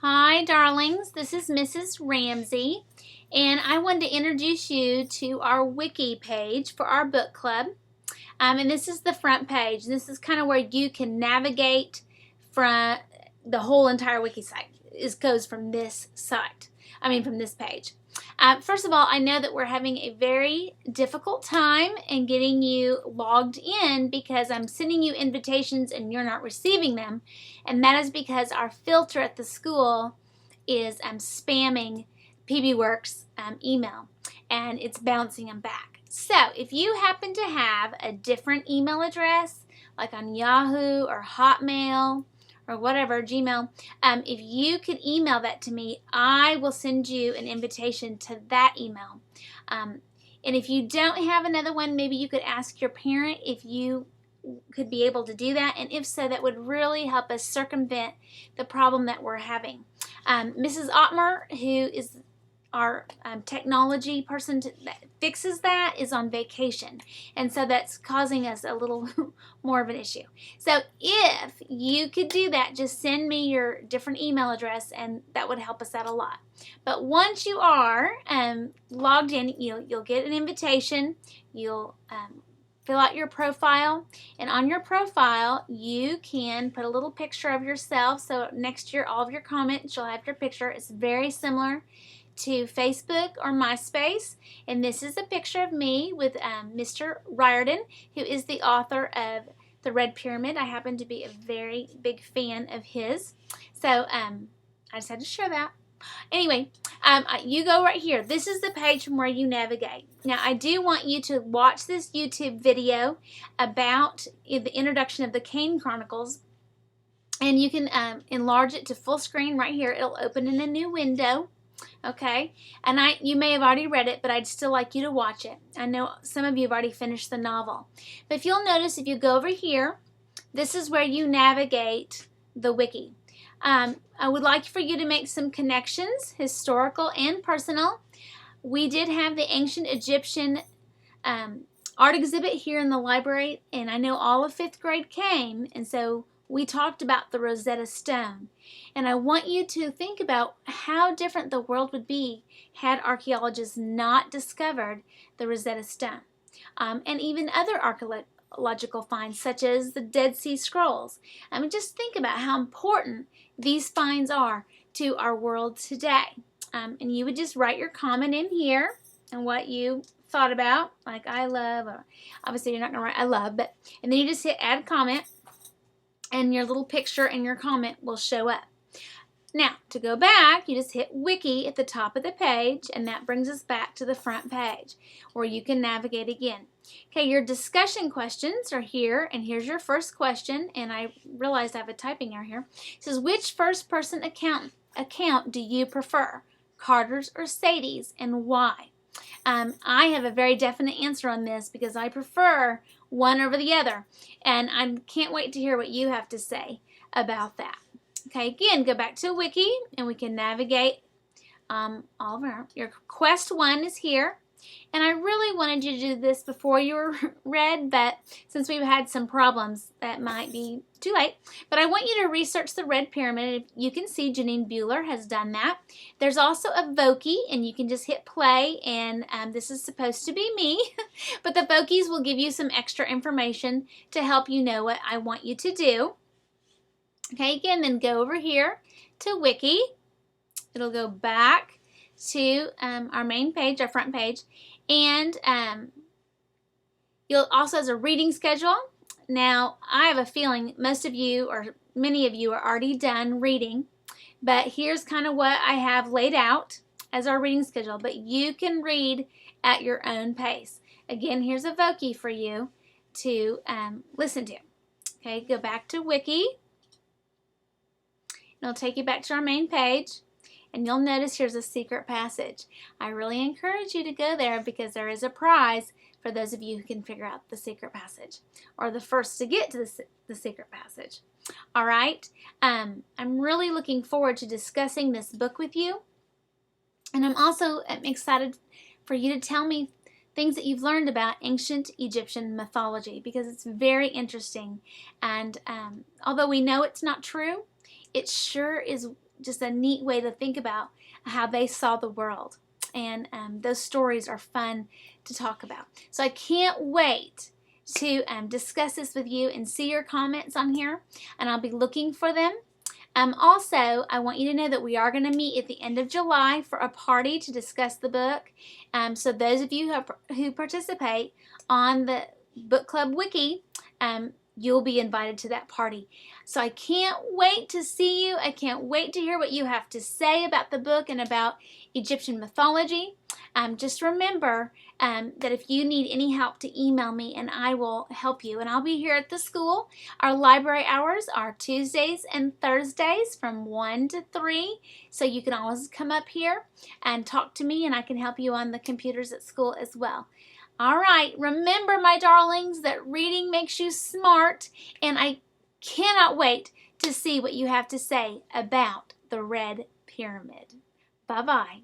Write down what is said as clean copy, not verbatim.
Hi, darlings. This is Mrs. Ramsey, and I wanted to introduce you to our Wiki page for our book club. And this is the front page. This is kind of where you can navigate from the whole entire Wiki site. It goes from this site. From this page. First of all, I know that we're having a very difficult time in getting you logged in because I'm sending you invitations and you're not receiving them. And that is because our filter at the school is spamming PBWorks email, and it's bouncing them back. So if you happen to have a different email address, like on Yahoo or Hotmail, or whatever, Gmail, if you could email that to me, I will send you an invitation to that email. And if you don't have another one, maybe you could ask your parent if you could be able to do that. And if so, that would really help us circumvent the problem that we're having. Mrs. Ottmer, who is our technology person that fixes that, is on vacation, and so that's causing us a little more of an issue. So if you could do that, just send me your different email address, and that would help us out a lot. But once you are logged in, you'll get an invitation. You'll fill out your profile, and on your profile you can put a little picture of yourself, so next to all of your comments you'll have your picture. It's very similar to Facebook or MySpace, and this is a picture of me with Mr. Riordan, who is the author of The Red Pyramid. I happen to be a very big fan of his, so I just had to share that. Anyway, you go right here. This is the page from where you navigate. Now, I do want you to watch this YouTube video about the introduction of the Kane Chronicles, and you can enlarge it to full screen right here. It'll open in a new window. Okay, and you may have already read it, but I'd still like you to watch it. I know some of you have already finished the novel. But if you'll notice, if you go over here, this is where you navigate the Wiki. I would like for you to make some connections, historical and personal. We did have the ancient Egyptian art exhibit here in the library, and I know all of 5th grade came, and so we talked about the Rosetta Stone. And I want you to think about how different the world would be had archaeologists not discovered the Rosetta Stone. And even other archaeological finds, such as the Dead Sea Scrolls. Just think about how important these finds are to our world today. And you would just write your comment in here and what you thought about, like I love, or obviously you're not going to write I love, and then you just hit add comment, and your little picture and your comment will show up. Now, to go back, you just hit Wiki at the top of the page, and that brings us back to the front page where you can navigate again. Okay, your discussion questions are here, and here's your first question, and I realized I have a typing error here. It says, which first-person account do you prefer, Carter's or Sadie's, and why? I have a very definite answer on this because I prefer one over the other, and I can't wait to hear what you have to say about that. Okay, again, go back to Wiki, and we can navigate all of your Quest 1 is here, and I really wanted you to do this before you were read, but since we've had some problems, that might be too late. But I want you to research the Red Pyramid. You can see Janine Bueller has done that. There's also a Voki, and you can just hit play, and this is supposed to be me, but the Vokis will give you some extra information to help you know what I want you to do. Okay, again, then go over here to Wiki. It'll go back to our main page, our front page, and you'll also has a reading schedule. Now, I have a feeling most of you, or many of you, are already done reading, but here's kind of what I have laid out as our reading schedule, but you can read at your own pace. Again, here's a Voki for you to listen to. Okay, go back to Wiki. It'll take you back to our main page, and you'll notice here's a secret passage. I really encourage you to go there because there is a prize for those of you who can figure out the secret passage, or the first to get to the secret passage. All right, I'm really looking forward to discussing this book with you, and I'm also excited for you to tell me things that you've learned about ancient Egyptian mythology, because it's very interesting, and although we know it's not true, it sure is just a neat way to think about how they saw the world. And those stories are fun to talk about. So I can't wait to discuss this with you and see your comments on here, and I'll be looking for them. Also, I want you to know that we are going to meet at the end of July for a party to discuss the book. So those of you who participate on the book club wiki, you'll be invited to that party. So I can't wait to see you. I can't wait to hear what you have to say about the book and about Egyptian mythology. Just remember that if you need any help, to email me and I will help you. And I'll be here at the school. Our library hours are Tuesdays and Thursdays from 1 to 3. So you can always come up here and talk to me, and I can help you on the computers at school as well. All right, remember, my darlings, that reading makes you smart, and I cannot wait to see what you have to say about the Red Pyramid. Bye-bye.